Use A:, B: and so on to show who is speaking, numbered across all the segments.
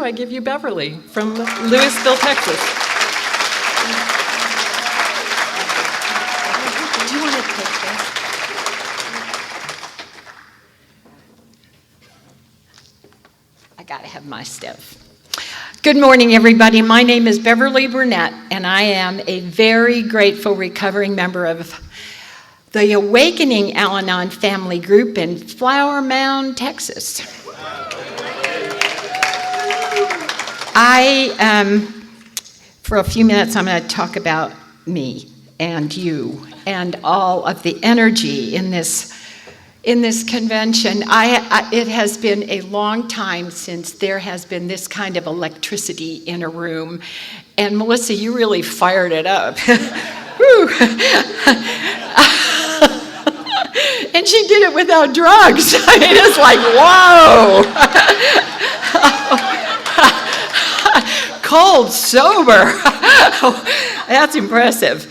A: I give you Beverly from Louisville, Texas. Do you want to take this? I got to have my stuff. Good morning, everybody. My name is Beverly Burnett, and I am a very grateful recovering member of the Awakening Al-Anon family group in Flower Mound, Texas. For a few minutes, I'm going to talk about me and you and all of the energy in this convention. It has been a long time since there has been this kind of electricity in a room. And Melissa, you really fired it up. And she did it without drugs. I mean, it's like, whoa. Cold, sober. That's impressive.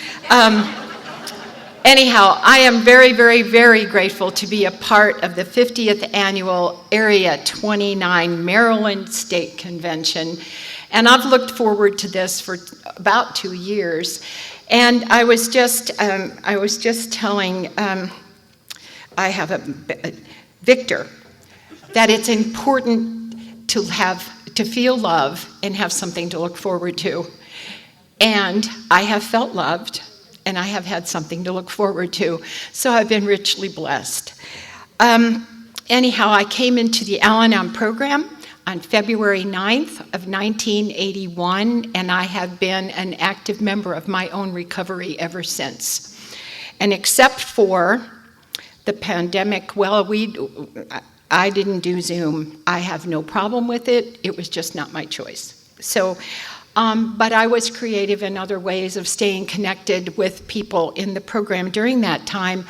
A: Anyhow, I am very, very, very grateful to be a part of the 50th Annual Area 29 Maryland State Convention. And I've looked forward to this for about 2 years. And I was just telling Victor that it's important to feel love and have something to look forward to. And I have felt loved, and I have had something to look forward to. So I've been richly blessed. Anyhow, I came into the Al-Anon program on February 9th of 1981, and I have been an active member of my own recovery ever since. And except for the pandemic, I didn't do Zoom. I have no problem with it. It was just not my choice. So, but I was creative in other ways of staying connected with people in the program during that time.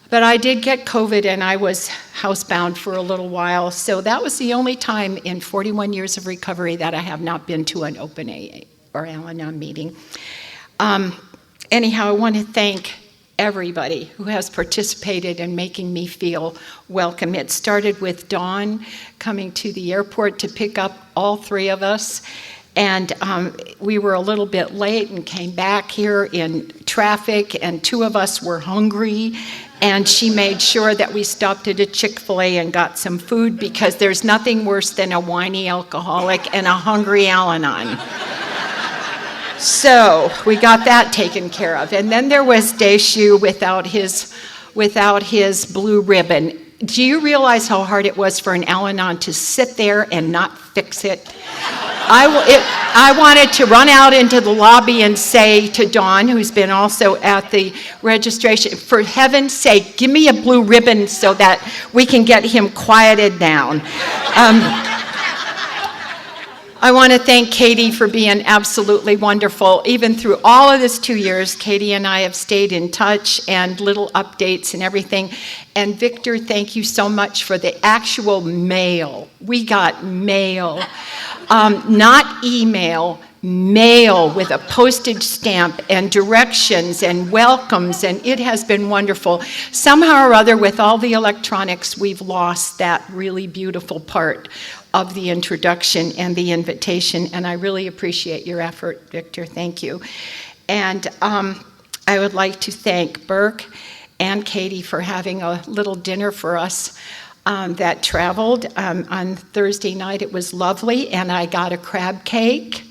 A: But I did get COVID, and I was housebound for a little while. So that was the only time in 41 years of recovery that I have not been to an open AA or Al-Anon meeting. Anyhow, I want to thank everybody who has participated in making me feel welcome. It started with Dawn coming to the airport to pick up all three of us. And we were a little bit late and came back here in traffic, and two of us were hungry. And she made sure that we stopped at a Chick-fil-A and got some food, because there's nothing worse than a whiny alcoholic and a hungry Al-Anon. So we got that taken care of. And then there was Deshu without his blue ribbon. Do you realize how hard it was for an Al-Anon to sit there and not fix it? I wanted to run out into the lobby and say to Dawn, who's been also at the registration, for heaven's sake, give me a blue ribbon so that we can get him quieted down. I want to thank Katie for being absolutely wonderful. Even through all of this 2 years, Katie and I have stayed in touch, and little updates and everything. And Victor, thank you so much for the actual mail. We got mail, not email, mail with a postage stamp and directions and welcomes, and it has been wonderful. Somehow or other, with all the electronics, we've lost that really beautiful part of the introduction and the invitation, and I really appreciate your effort, Victor. Thank you. And I would like to thank Burke and Katie for having a little dinner for us that traveled. On Thursday night, it was lovely, and I got a crab cake.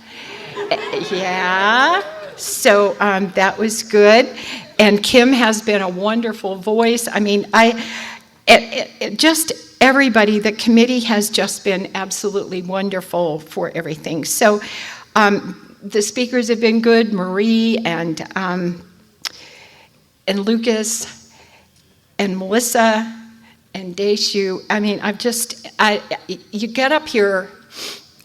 A: Yeah, so that was good. And Kim has been a wonderful voice. I mean, just everybody, the committee has just been absolutely wonderful for everything. So the speakers have been good, Marie and Lucas and Melissa and Deshu. I mean, you get up here,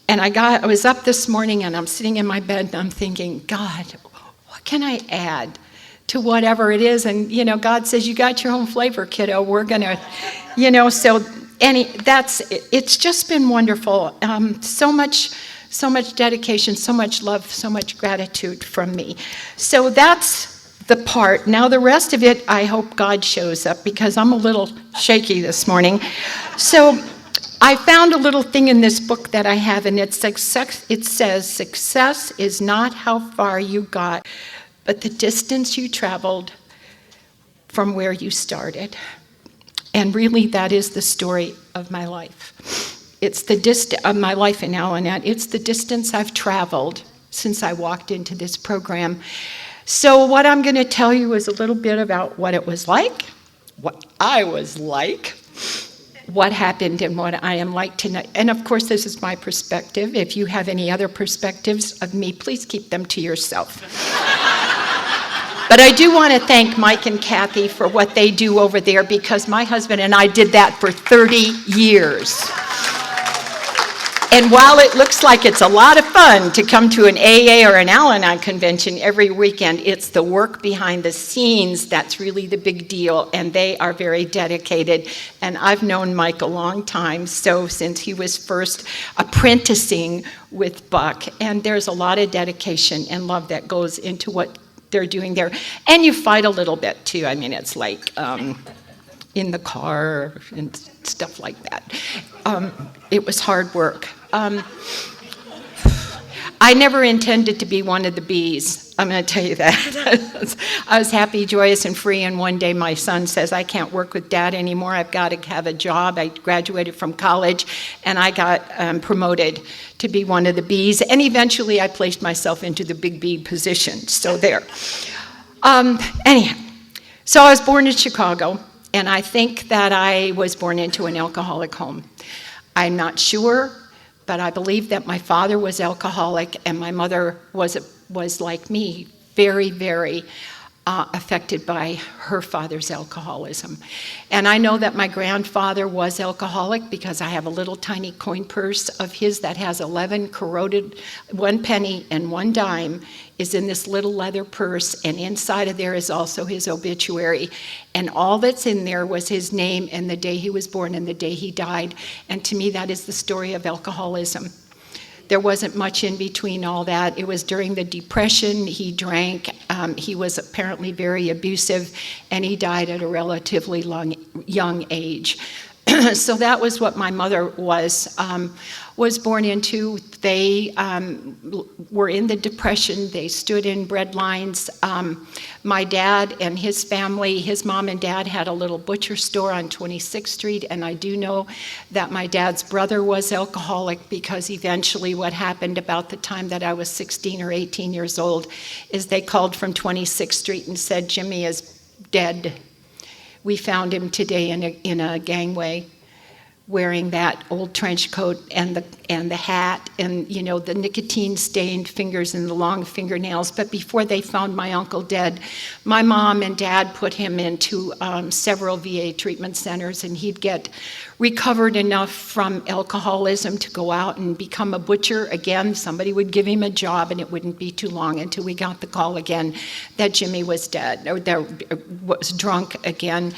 A: and I was up this morning, and I'm sitting in my bed, and I'm thinking, God, what can I add to whatever it is? And, God says, you got your own flavor, kiddo. We're going to, it's just been wonderful. So much dedication, so much love, so much gratitude from me. So that's the part. Now the rest of it, I hope God shows up, because I'm a little shaky this morning. So I found a little thing in this book that I have, and it says, success is not how far you got, but the distance you traveled from where you started. And really, that is the story of my life. It's the distance of my life in Al-Anon. It's the distance I've traveled since I walked into this program. So what I'm going to tell you is a little bit about what it was like, what I was like, what happened, and what I am like tonight. And of course, this is my perspective. If you have any other perspectives of me, please keep them to yourself. But I do want to thank Mike and Kathy for what they do over there, because my husband and I did that for 30 years. And while it looks like it's a lot of fun to come to an AA or an Al-Anon convention every weekend, it's the work behind the scenes that's really the big deal, and they are very dedicated. And I've known Mike a long time, so since he was first apprenticing with Buck, and there's a lot of dedication and love that goes into what they're doing there. And you fight a little bit too. I mean, it's like in the car and stuff like that. It was hard work. I never intended to be one of the bees. I'm going to tell you that. I was happy, joyous, and free, and one day my son says, I can't work with Dad anymore. I've got to have a job. I graduated from college, and I got promoted to be one of the bees, and eventually I placed myself into the big bee position, so there. Anyhow, so I was born in Chicago, and I think that I was born into an alcoholic home. I'm not sure, but I believe that my father was alcoholic and my mother was like me, very, very affected by her father's alcoholism. And I know that my grandfather was alcoholic because I have a little tiny coin purse of his that has 11 corroded, 1 penny and 1 dime is in this little leather purse, and inside of there is also his obituary. And all that's in there was his name and the day he was born and the day he died. And to me, that is the story of alcoholism. There wasn't much in between all that. It was during the Depression. He drank. He was apparently very abusive, and he died at a relatively young age. So that was what my mother was born into. They were in the Depression. They stood in bread lines. My dad and his family, his mom and dad had a little butcher store on 26th Street, and I do know that my dad's brother was alcoholic, because eventually what happened about the time that I was 16 or 18 years old is they called from 26th Street and said, Jimmy is dead. We found him today in a gangway, wearing that old trench coat and the hat and, you know, the nicotine-stained fingers and the long fingernails. But before they found my uncle dead, my mom and dad put him into several VA treatment centers, and he'd get recovered enough from alcoholism to go out and become a butcher again. Somebody would give him a job, and it wouldn't be too long until we got the call again that Jimmy was dead, or that was drunk again.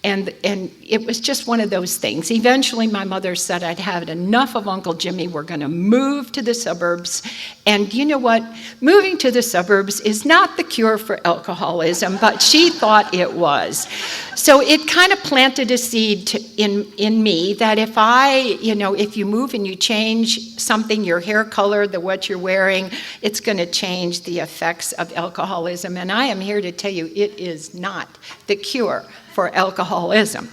A: And it was just one of those things. Eventually, my mother said, I'd had enough of Uncle Jimmy. We're going to move to the suburbs. And you know what? Moving to the suburbs is not the cure for alcoholism, but she thought it was. So it kind of planted a seed in me that if you move and you change something, your hair color, what you're wearing, it's going to change the effects of alcoholism. And I am here to tell you, it is not the cure for alcoholism.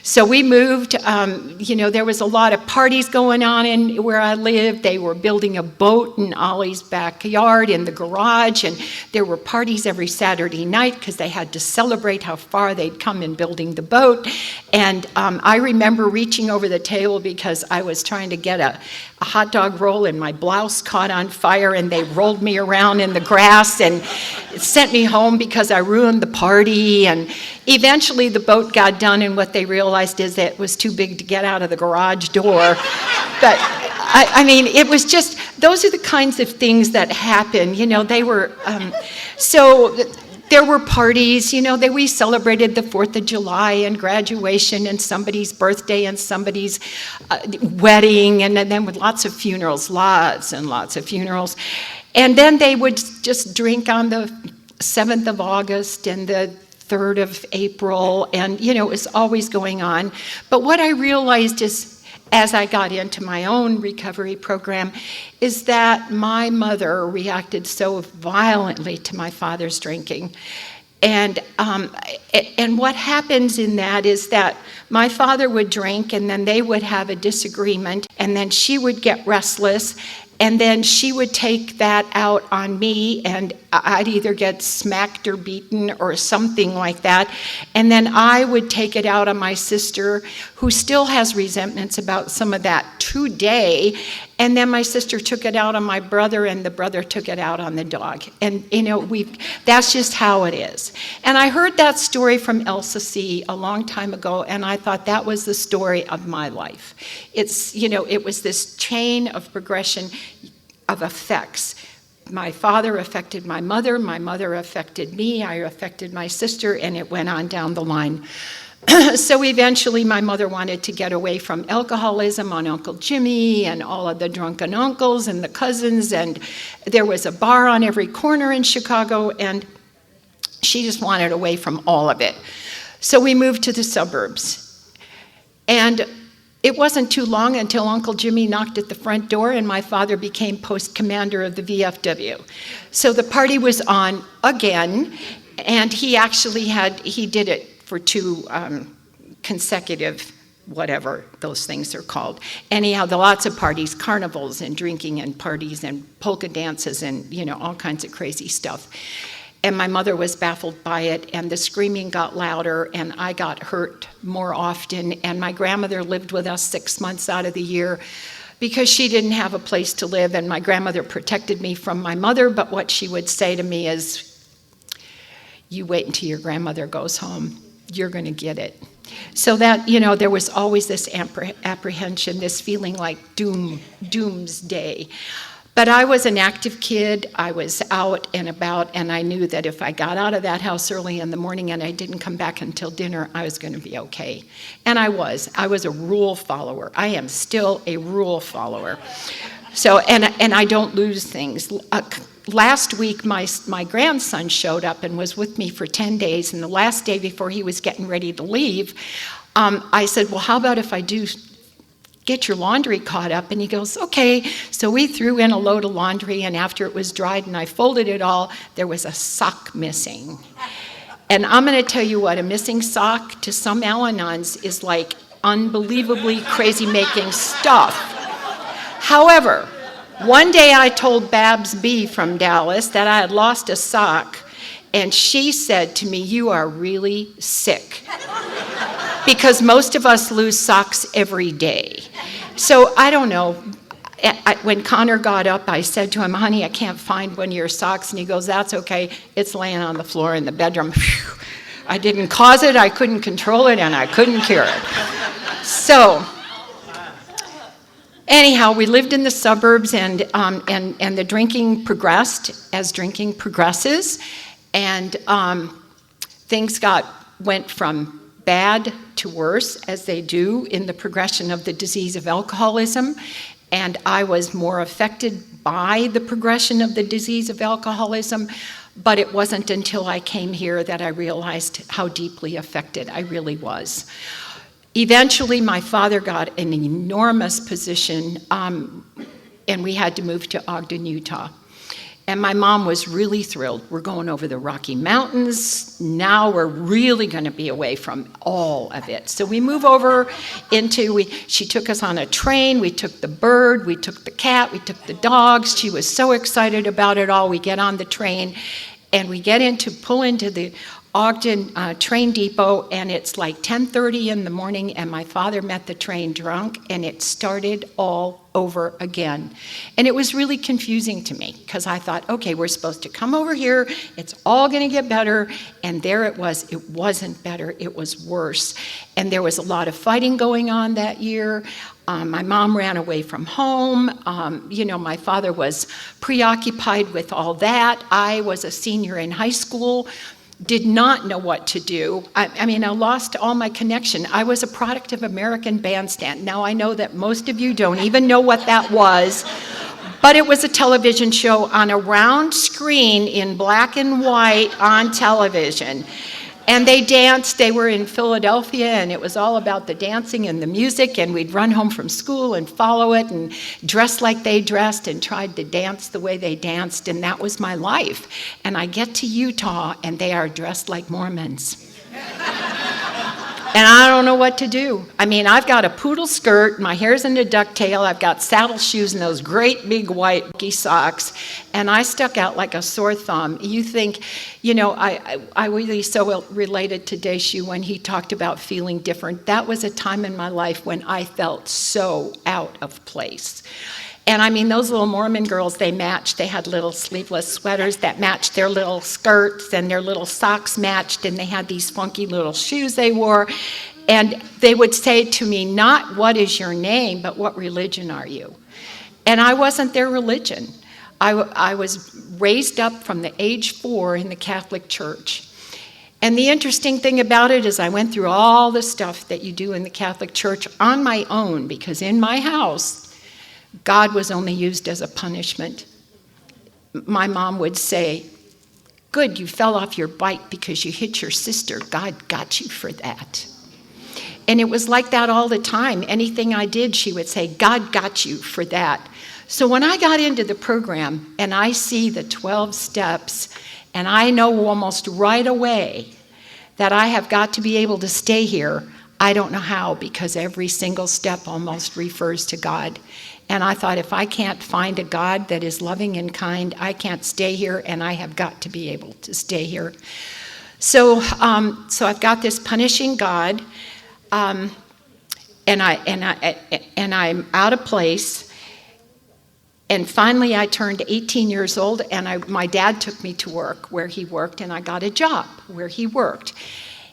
A: So we moved, there was a lot of parties going on in where I lived. They were building a boat in Ollie's backyard in the garage, and there were parties every Saturday night because they had to celebrate how far they'd come in building the boat. And I remember reaching over the table because I was trying to get a hot dog roll, and my blouse caught on fire, and they rolled me around in the grass and sent me home because I ruined the party. And eventually the boat got done, and what they realized is that it was too big to get out of the garage door. But I mean, it was just, those are the kinds of things that happen. They were, so there were parties, we celebrated the 4th of July and graduation and somebody's birthday and somebody's wedding, and then with lots of funerals, lots and lots of funerals. And then they would just drink on the 7th of August and the 3rd of April, and it was always going on. But what I realized is as I got into my own recovery program is that my mother reacted so violently to my father's drinking. And what happens in that is that my father would drink, and then they would have a disagreement, and then she would get restless, and then she would take that out on me, and I'd either get smacked or beaten or something like that. And then I would take it out on my sister, who still has resentments about some of that today. And then my sister took it out on my brother, and the brother took it out on the dog. And, that's just how it is. And I heard that story from Elsa C. a long time ago, and I thought that was the story of my life. It was this chain of progression of effects. My father affected my mother affected me, I affected my sister, and it went on down the line. So eventually my mother wanted to get away from alcoholism on Uncle Jimmy and all of the drunken uncles and the cousins, and there was a bar on every corner in Chicago, and she just wanted away from all of it. So we moved to the suburbs. And it wasn't too long until Uncle Jimmy knocked at the front door and my father became post commander of the VFW. So the party was on again, and he did it for two consecutive, whatever those things are called. Anyhow, there were lots of parties, carnivals and drinking and parties and polka dances and, all kinds of crazy stuff. And my mother was baffled by it, and the screaming got louder, and I got hurt more often. And my grandmother lived with us 6 months out of the year because she didn't have a place to live, and my grandmother protected me from my mother, but what she would say to me is, "You wait until your grandmother goes home. You're going to get it." So that, there was always this apprehension, this feeling like doomsday. But I was an active kid. I was out and about, and I knew that if I got out of that house early in the morning and I didn't come back until dinner, I was going to be okay. And I was a rule follower. I am still a rule follower. So, and I don't lose things. Last week, my grandson showed up and was with me for 10 days, and the last day before he was getting ready to leave, I said, "Well, how about if I do get your laundry caught up?" And he goes, "Okay." So we threw in a load of laundry, and after it was dried and I folded it all, there was a sock missing. And I'm going to tell you what, a missing sock to some Al-Anons is like unbelievably crazy-making stuff. However, one day I told Babs B. from Dallas that I had lost a sock, and she said to me, "You are really sick." Because most of us lose socks every day. So I don't know. When Connor got up, I said to him, "Honey, I can't find one of your socks." And he goes, "That's okay. It's laying on the floor in the bedroom." Phew. I didn't cause it, I couldn't control it, and I couldn't cure it. So anyhow, we lived in the suburbs, and the drinking progressed as drinking progresses, and things went from bad to worse, as they do in the progression of the disease of alcoholism, and I was more affected by the progression of the disease of alcoholism, but it wasn't until I came here that I realized how deeply affected I really was. Eventually, my father got an enormous position, and we had to move to Ogden, Utah. And my mom was really thrilled. We're going over the Rocky Mountains. Now we're really going to be away from all of it. So we move over she took us on a train. We took the bird, we took the cat, we took the dogs. She was so excited about it all. We get on the train, and we pull into the Ogden train depot, and it's like 10:30 in the morning, and my father met the train drunk, and it started all over again. And it was really confusing to me, because I thought, okay, we're supposed to come over here, it's all going to get better, and there it was. It wasn't better, it was worse. And there was a lot of fighting going on that year. My mom ran away from home. My father was preoccupied with all that. I was a senior in high school, did not know what to do. I lost all my connection. I was a product of American Bandstand. Now, I know that most of you don't even know what that was, but it was a television show on a round screen in black and white on television. And they danced. They were in Philadelphia, and it was all about the dancing and the music, and we'd run home from school and follow it and dress like they dressed and tried to dance the way they danced, and that was my life. And I get to Utah, and they are dressed like Mormons. And I don't know what to do. I mean, I've got a poodle skirt, my hair's in a ducktail, I've got saddle shoes and those great big white socks, and I stuck out like a sore thumb. You think, I really so related to Deshu when he talked about feeling different. That was a time in my life when I felt so out of place. And I mean, those little Mormon girls, they matched. They had little sleeveless sweaters that matched their little skirts, and their little socks matched, and they had these funky little shoes they wore. And they would say to me, not what is your name, but what religion are you? And I wasn't their religion. I was raised up from the age 4 in the Catholic Church. And the interesting thing about it is I went through all the stuff that you do in the Catholic Church on my own, because in my house, God was only used as a punishment. My mom would say, good, you fell off your bike because you hit your sister. God got you for that. And it was like that all the time. Anything I did, she would say, God got you for that. So when I got into the program and I see the 12 steps, and I know almost right away that I have got to be able to stay here, I don't know how, because every single step almost refers to God. And I thought, if I can't find a God that is loving and kind, I can't stay here, and I have got to be able to stay here. So I've got this punishing God, and I'm out of place. And finally, I turned 18 years old, and my dad took me to work where he worked, and I got a job where he worked.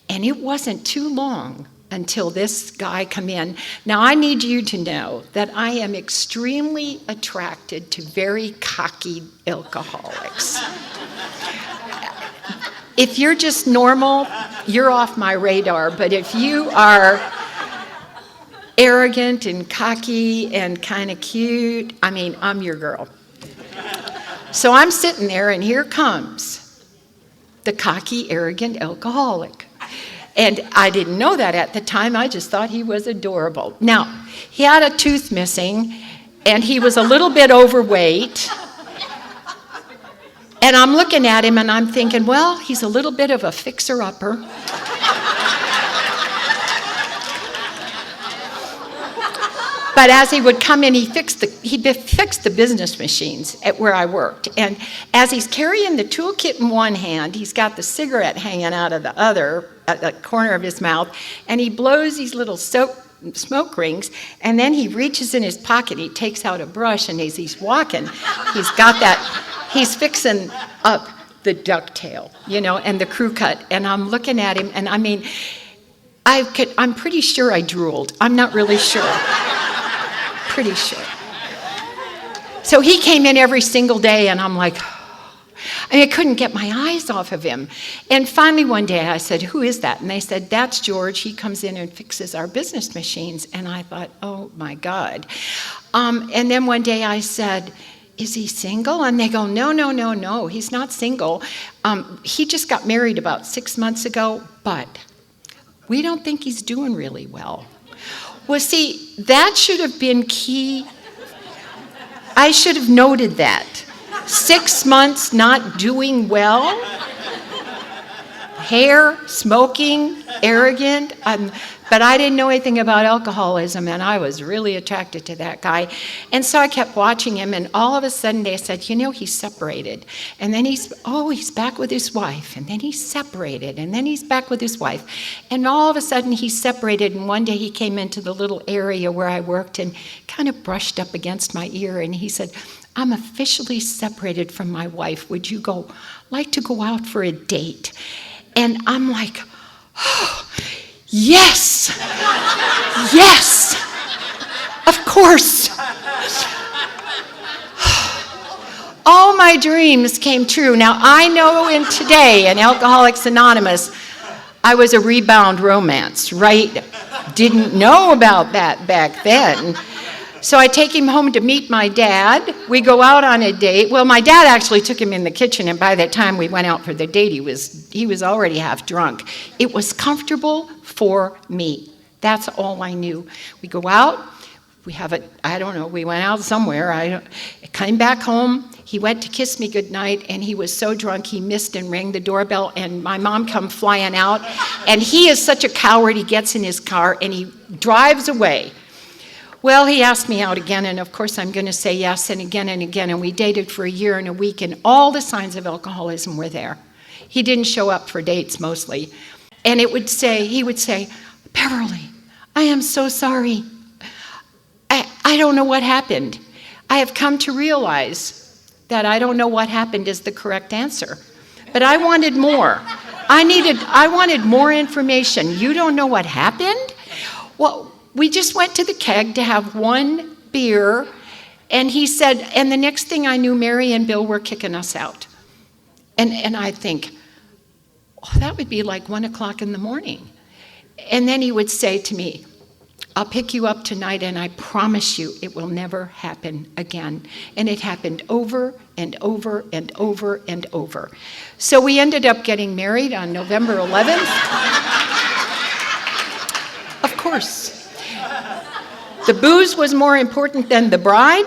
A: And it wasn't too long until this guy come in. Now, I need you to know that I am extremely attracted to very cocky alcoholics. If you're just normal, you're off my radar. But if you are arrogant and cocky and kind of cute, I mean, I'm your girl. So I'm sitting there, and here comes the cocky, arrogant alcoholic. And I didn't know that at the time. I just thought he was adorable. Now, he had a tooth missing, and he was a little bit overweight. And I'm looking at him, and I'm thinking, well, he's a little bit of a fixer-upper. But as he would come in, he fixed the business machines at where I worked. And as he's carrying the toolkit in one hand, he's got the cigarette hanging out of the other, at the corner of his mouth, and he blows these little smoke rings, and then he reaches in his pocket, he takes out a brush, and as he's walking, he's fixing up the ducktail, and the crew cut. And I'm looking at him, and I mean, I'm pretty sure I drooled. I'm not really sure. Pretty sure. So he came in every single day, and I'm like, I couldn't get my eyes off of him. And finally one day I said, who is that? And they said, that's George. He comes in and fixes our business machines. And I thought, oh my God. And then one day I said, is he single? And they go, no, he's not single. He just got married about 6 months ago, but we don't think he's doing really well. Well, see, that should have been key. I should have noted that. 6 months not doing well. Hair, smoking, arrogant. But I didn't know anything about alcoholism, and I was really attracted to that guy. And so I kept watching him, and all of a sudden they said, he's separated. And then he's back with his wife. And then he's separated. And then he's back with his wife. And all of a sudden he's separated, and one day he came into the little area where I worked and kind of brushed up against my ear, and he said, I'm officially separated from my wife. Would you like to go out for a date? And I'm like, oh, yes, of course. All my dreams came true. Now, I know today in Alcoholics Anonymous, I was a rebound romance, right? Didn't know about that back then. So I take him home to meet my dad. We go out on a date. Well, my dad actually took him in the kitchen, and by the time we went out for the date, he was already half drunk. It was comfortable for me. That's all I knew. We go out. We went out somewhere. I came back home. He went to kiss me goodnight, and he was so drunk he missed and rang the doorbell, and my mom come flying out. And he is such a coward, he gets in his car, and he drives away. Well, he asked me out again, and of course I'm going to say yes, and again, and we dated for a year and a week, and all the signs of alcoholism were there. He didn't show up for dates mostly. And he would say, Beverly, I am so sorry. I don't know what happened. I have come to realize that I don't know what happened is the correct answer. But I wanted more. I wanted more information. You don't know what happened? Well, we just went to the keg to have one beer, and he said, and the next thing I knew, Mary and Bill were kicking us out. And I think, that would be like 1 o'clock in the morning. And then he would say to me, I'll pick you up tonight, and I promise you it will never happen again. And it happened over and over and over and over. So we ended up getting married on November 11th. Of course. The booze was more important than the bride.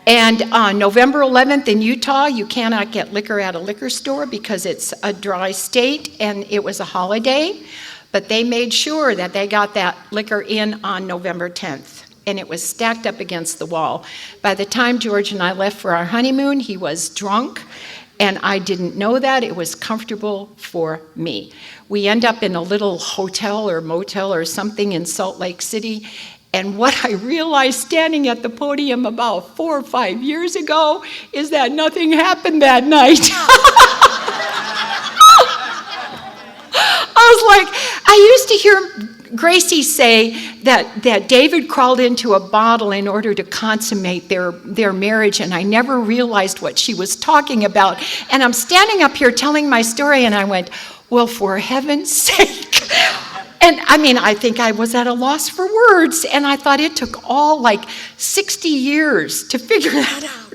A: And on November 11th in Utah, you cannot get liquor at a liquor store because it's a dry state and it was a holiday. But they made sure that they got that liquor in on November 10th. And it was stacked up against the wall. By the time George and I left for our honeymoon, he was drunk. And I didn't know that. It was comfortable for me. We end up in a little hotel or motel or something in Salt Lake City. And what I realized standing at the podium about 4 or 5 years ago is that nothing happened that night. I was like, I used to hear Gracie say that David crawled into a bottle in order to consummate their marriage, and I never realized what she was talking about. And I'm standing up here telling my story, and I went, well, for heaven's sake. And I think I was at a loss for words, and I thought it took all like 60 years to figure that out.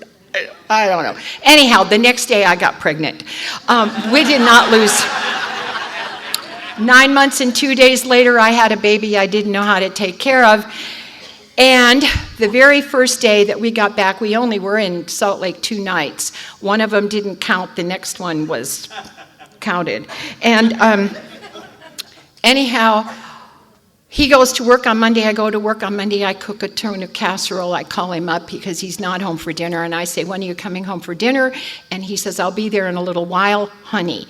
A: I don't know. Anyhow, the next day I got pregnant. We did not lose. 9 months and 2 days later, I had a baby I didn't know how to take care of. And the very first day that we got back, we only were in Salt Lake 2 nights. One of them didn't count, the next one was counted. And anyhow, he goes to work on Monday, I go to work on Monday, I cook a tuna casserole, I call him up because he's not home for dinner, and I say, when are you coming home for dinner? And he says, I'll be there in a little while, honey.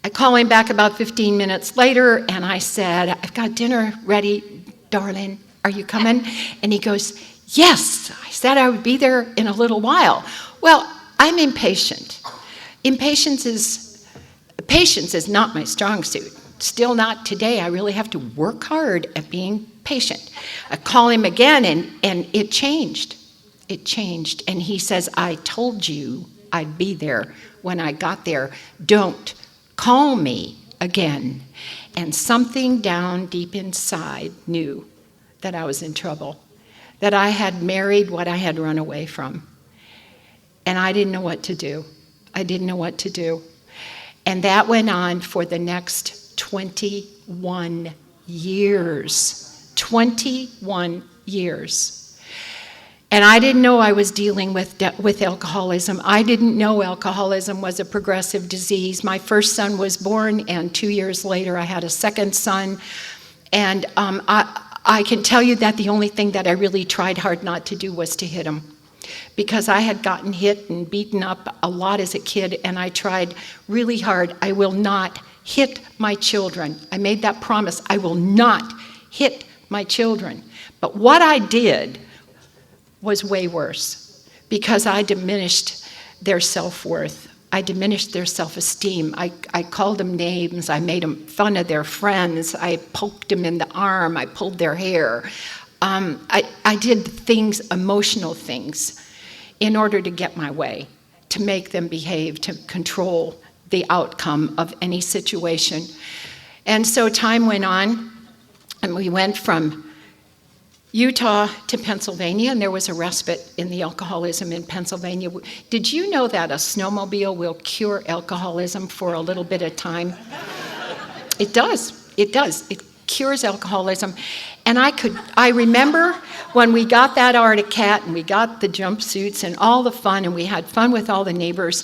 A: I call him back about 15 minutes later, and I said, I've got dinner ready, darling, are you coming? And he goes, yes, I said I would be there in a little while. Well, I'm impatient. Patience is not my strong suit. Still not today. I really have to work hard at being patient. I call him again, and it changed. It changed. And he says, I told you I'd be there when I got there. Don't call me again. And something down deep inside knew that I was in trouble, that I had married what I had run away from. And I didn't know what to do. I didn't know what to do. And that went on for the next 21 years. 21 years. And I didn't know I was dealing with alcoholism. I didn't know alcoholism was a progressive disease. My first son was born, and 2 years later I had a second son. And I can tell you that the only thing that I really tried hard not to do was to hit him. Because I had gotten hit and beaten up a lot as a kid, and I tried really hard. I will not hit my children. I made that promise. I will not hit my children. But what I did was way worse, because I diminished their self-worth. I diminished their self-esteem. I called them names. I made them fun of their friends. I poked them in the arm. I pulled their hair. I did things, emotional things, in order to get my way, to make them behave, to control the outcome of any situation. And so time went on, and we went from Utah to Pennsylvania, and there was a respite in the alcoholism in Pennsylvania. Did you know that a snowmobile will cure alcoholism for a little bit of time? It does. It does. It cures alcoholism. And I remember when we got that Arctic Cat and we got the jumpsuits and all the fun, and we had fun with all the neighbors.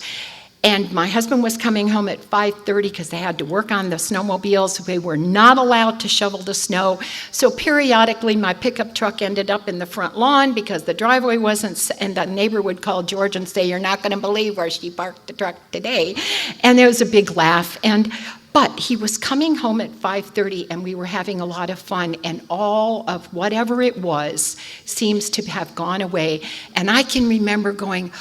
A: And my husband was coming home at 5:30 because they had to work on the snowmobiles. They were not allowed to shovel the snow. So periodically my pickup truck ended up in the front lawn because the driveway wasn't, and the neighbor would call George and say, "You're not going to believe where she parked the truck today." And there was a big laugh. But he was coming home at 5:30 and we were having a lot of fun, and all of whatever it was seems to have gone away. And I can remember going,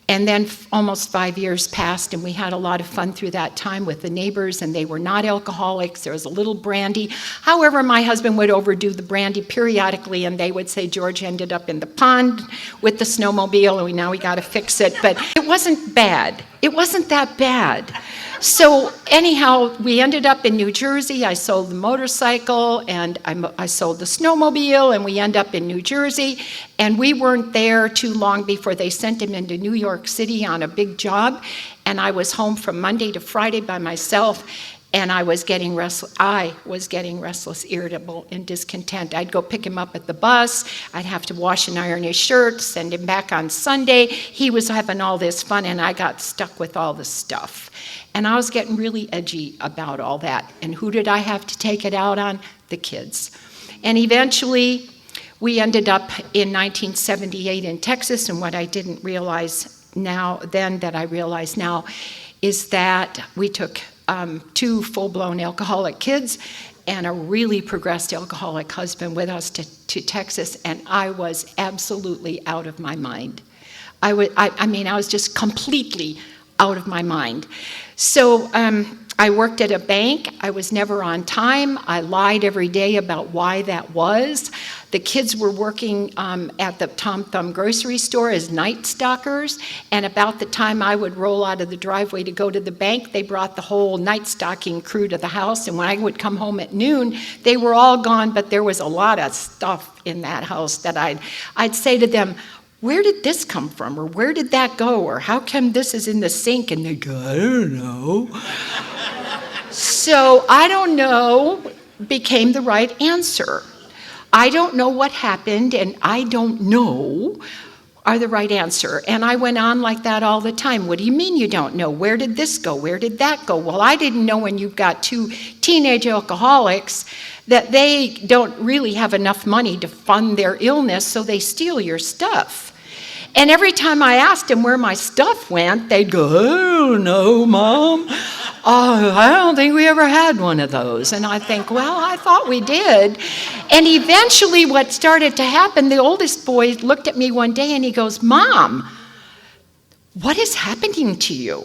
A: and then almost 5 years passed, and we had a lot of fun through that time with the neighbors, and they were not alcoholics. There was a little brandy. However, my husband would overdo the brandy periodically, and they would say George ended up in the pond with the snowmobile, and now we got to fix it. But it wasn't bad. It wasn't that bad. So anyhow, we ended up in New Jersey. I sold the motorcycle, and I sold the snowmobile, and we end up in New Jersey. And we weren't there too long before they sent him into New York City on a big job. And I was home from Monday to Friday by myself, and I was getting restless, irritable, and discontent. I'd go pick him up at the bus. I'd have to wash and iron his shirt, send him back on Sunday. He was having all this fun, and I got stuck with all this stuff. And I was getting really edgy about all that. And who did I have to take it out on? The kids. And eventually, we ended up in 1978 in Texas, and what I didn't realize then that I realize now is that we took 2 full-blown alcoholic kids and a really progressed alcoholic husband with us to Texas, and I was absolutely out of my mind. I was just completely out of my mind. So I worked at a bank. I was never on time. I lied every day about why that was. The kids were working at the Tom Thumb grocery store as night stalkers, and about the time I would roll out of the driveway to go to the bank, they brought the whole night stalking crew to the house, and when I would come home at noon, they were all gone, but there was a lot of stuff in that house that I'd say to them, "Where did this come from?" Or "Where did that go?" Or "How come this is in the sink?" And they go, "I don't know." So "I don't know" became the right answer. I don't know what happened, and "I don't know" are the right answer. And I went on like that all the time. "What do you mean you don't know? Where did this go? Where did that go?" Well, I didn't know when you've got 2 teenage alcoholics that they don't really have enough money to fund their illness, so they steal your stuff. And every time I asked them where my stuff went, they'd go, "I don't know, Mom. I don't think we ever had one of those." And I think, well, I thought we did. And eventually what started to happen, the oldest boy looked at me one day and he goes, "Mom, what is happening to you?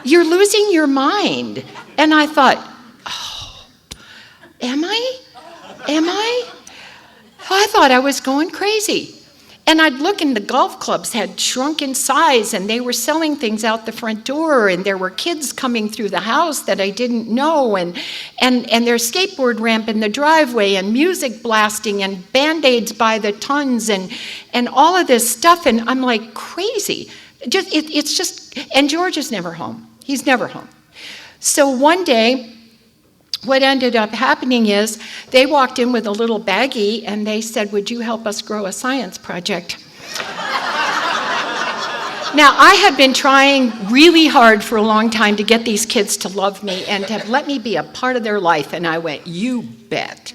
A: You're losing your mind." And I thought, oh, am I? I thought I was going crazy. And I'd look, and the golf clubs had shrunk in size, and they were selling things out the front door, and there were kids coming through the house that I didn't know, and their skateboard ramp in the driveway, and music blasting, and Band-Aids by the tons, and all of this stuff, and I'm like crazy. It's just, and George is never home. He's never home. So one day, what ended up happening is they walked in with a little baggie and they said, "Would you help us grow a science project?" Now, I had been trying really hard for a long time to get these kids to love me and to let me be a part of their life, and I went, "You bet."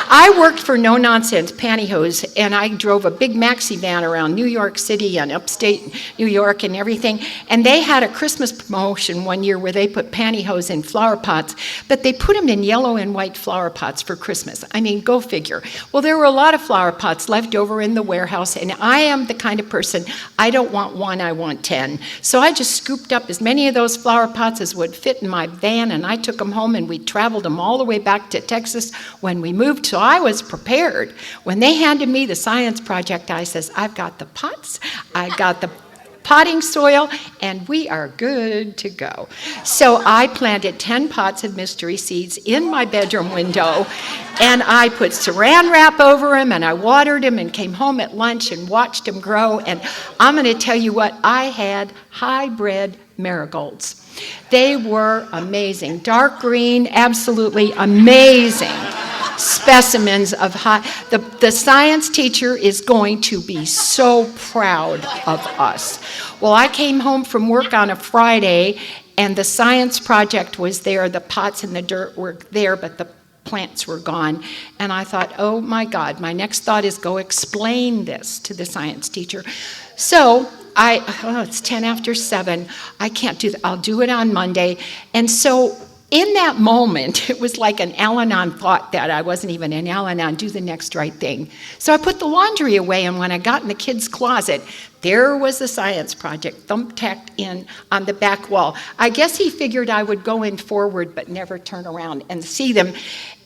A: I worked for No Nonsense Pantyhose, and I drove a big maxi van around New York City and upstate New York and everything, and they had a Christmas promotion one year where they put pantyhose in flower pots, but they put them in yellow and white flower pots for Christmas. I mean, go figure. Well, there were a lot of flower pots left over in the warehouse, and I am the kind of person, I don't want one, I want 10. So I just scooped up as many of those flower pots as would fit in my van, and I took them home, and we traveled them all the way back to Texas when we moved. So I was prepared. When they handed me the science project, I says, "I've got the pots, I got the potting soil, and we are good to go. So I planted 10 pots of mystery seeds in my bedroom window, and I put saran wrap over them, and I watered them, and came home at lunch and watched them grow. And I'm going to tell you what, I had hybrid marigolds. They were amazing. Dark green, absolutely amazing specimens of the science teacher is going to be so proud of us. Well, I came home from work on a Friday, and the science project was there. The pots and the dirt were there, but the plants were gone. And I thought, oh my God, my next thought is go explain this to the science teacher. So it's 10 after 7. I can't do that. I'll do it on Monday. And so in that moment, it was like an Al-Anon thought that I wasn't even an Al-Anon, do the next right thing. So I put the laundry away, and when I got in the kids' closet, there was the science project thumbtacked in on the back wall. I guess he figured I would go in forward but never turn around and see them.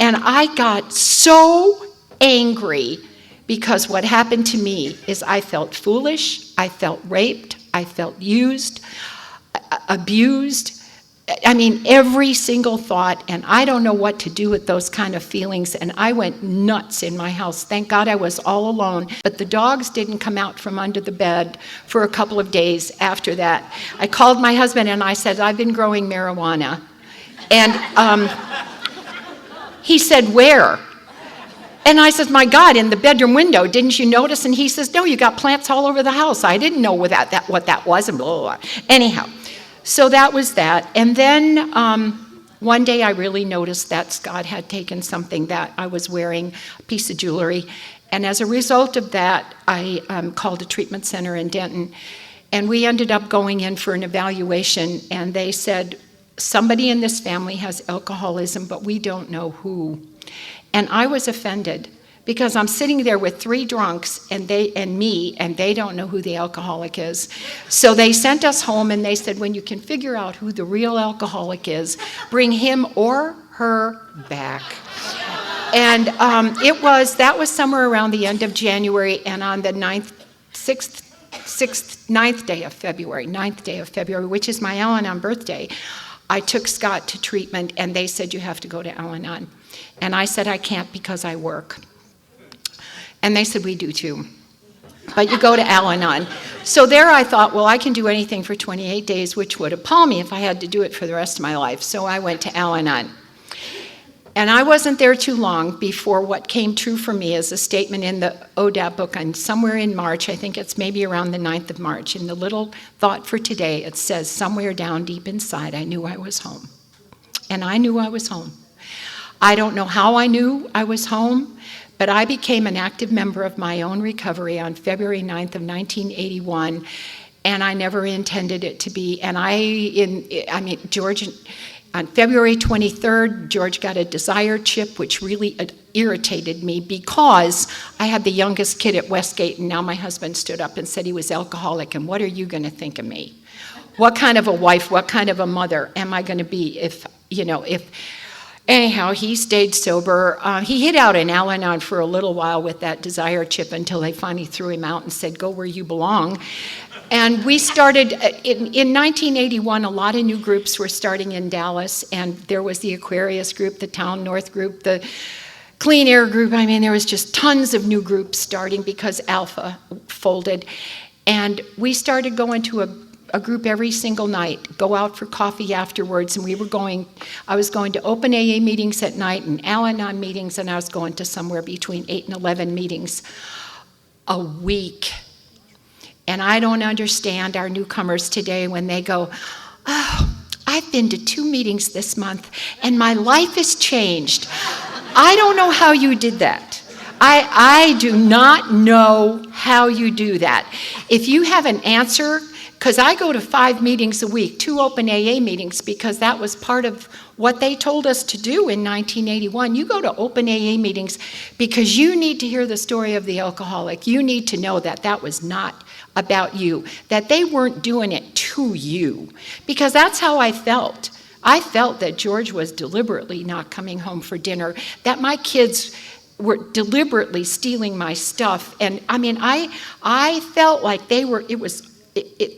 A: And I got so angry because what happened to me is I felt foolish, I felt raped, I felt used, abused. I mean, every single thought, and I don't know what to do with those kind of feelings, and I went nuts in my house. Thank God I was all alone, but the dogs didn't come out from under the bed for a couple of days after that. I called my husband and I said, I've been growing marijuana. And he said, where? And I said, my God, in the bedroom window, didn't you notice? And he says, no, you got plants all over the house. I didn't know what that was, and blah, blah, blah. Anyhow, so that was that. And then one day I really noticed that Scott had taken something that I was wearing, a piece of jewelry. And as a result of that, I called a treatment center in Denton. And we ended up going in for an evaluation. And they said, somebody in this family has alcoholism, but we don't know who. And I was offended because I'm sitting there with 3 drunks and they don't know who the alcoholic is. So they sent us home and they said, when you can figure out who the real alcoholic is, bring him or her back. And that was somewhere around the end of January, and on the 9th day of February, which is my Al-Anon birthday, I took Scott to treatment, and they said, you have to go to Al-Anon. And I said, I can't because I work. And they said, we do too. But you go to Al-Anon. So there I thought, well, I can do anything for 28 days, which would appall me if I had to do it for the rest of my life. So I went to Al-Anon. And I wasn't there too long before what came true for me is a statement in the ODAP book, and somewhere in March, I think it's maybe around the 9th of March, in the little thought for today, it says, somewhere down deep inside, I knew I was home. And I knew I was home. I don't know how I knew I was home, but I became an active member of my own recovery on February 9th of 1981, and I never intended it to be. And George, on February 23rd, George got a desire chip, which really irritated me because I had the youngest kid at Westgate, and now my husband stood up and said he was alcoholic, and what are you going to think of me? What kind of a wife, what kind of a mother am I going to be if. Anyhow, he stayed sober. He hid out in Al-Anon for a little while with that desire chip until they finally threw him out and said, go where you belong. And we started, in 1981, a lot of new groups were starting in Dallas, and there was the Aquarius group, the Town North group, the Clean Air group. I mean, there was just tons of new groups starting because Alpha folded. And we started going to a group every single night, go out for coffee afterwards, and I was going to open AA meetings at night and Al-Anon meetings, and I was going to somewhere between 8 and 11 meetings a week. And I don't understand our newcomers today when they go, oh, I've been to 2 meetings this month and my life has changed. I don't know how you did that. I do not know how you do that. If you have an answer, because I go to 5 meetings a week, 2 open AA meetings, because that was part of what they told us to do in 1981. You go to open AA meetings because you need to hear the story of the alcoholic. You need to know that that was not about you, that they weren't doing it to you, because that's how I felt. I felt that George was deliberately not coming home for dinner, that my kids were deliberately stealing my stuff. And I mean, I felt like it was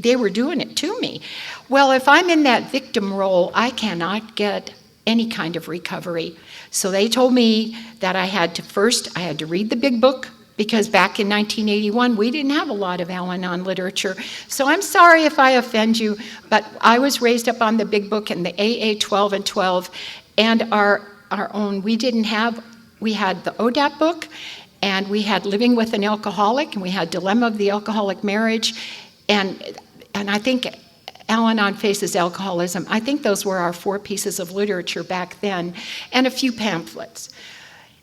A: they were doing it to me. Well, if I'm in that victim role, I cannot get any kind of recovery. So they told me that I had to read the big book, because back in 1981, we didn't have a lot of Al-Anon literature. So I'm sorry if I offend you, but I was raised up on the big book and the AA 12 and 12, and our own. We had the ODAP book, and we had Living with an Alcoholic, and we had Dilemma of the Alcoholic Marriage, and I think Al-Anon Faces Alcoholism. I think those were our 4 pieces of literature back then, and a few pamphlets.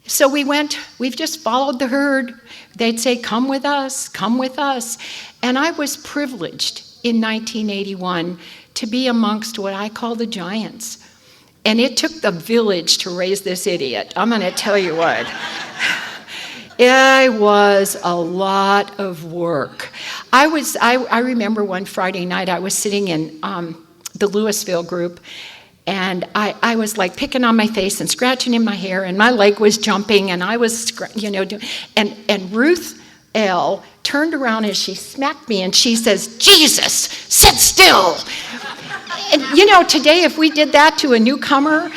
A: So we've just followed the herd. They'd say, come with us, come with us. And I was privileged in 1981 to be amongst what I call the giants. And it took the village to raise this idiot. I'm going to tell you what. It was a lot of work. I remember one Friday night I was sitting in the Louisville group, and I was like picking on my face and scratching in my hair, and my leg was jumping, and I was, and Ruth L. turned around and she smacked me and she says, "Jesus, sit still." And today if we did that to a newcomer,